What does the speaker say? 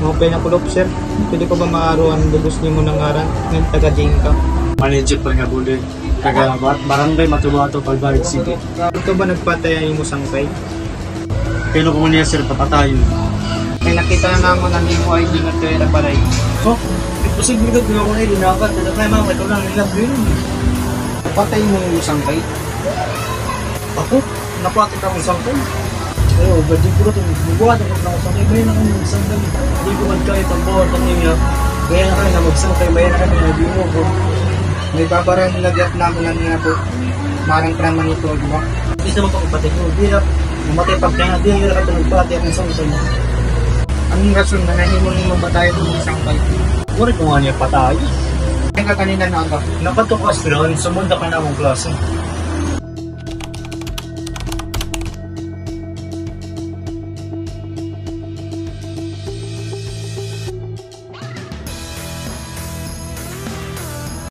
Mga pinakulop, sir. Pwede ko ba maaruan lubos niyo mo ng ngaran ng taga-Jing ka? Manager pa nga bulig. Taga barangay Matubato, Palbarig City. Ito ba nagpatayan mo sangkay? Pero kung niya sir papatayo. May nakita na mo na mo ID nga kayo na balay. So, imposible ka kung ako na ilinakat. Kaya mga ito lang nilang yun. Napatay mo yung sangkay? Ako? Napatay ka mong sangkay? Pero, badi ko ito. Bubuhat ako na sangkay. Bayan ako ng sangkay. Hindi ko man kahit ang bawat ang niya. Bayan na kayo na magsangkay. Bayan na kayo na nabimo ko. May babaran nila diat namin na niya po. Marang kraman ito, di ba? Hindi naman pagpatay ko. Hindi na. Mamatay pag kaya. Hindi na ka nagpatay akong sangkay. Anong rason na nahimon mo batayan mo yung sangkay? Wala ko nga niya patay. Ay ka kanina na ako. Nakatukas lang. Sumunda ka na akong klase.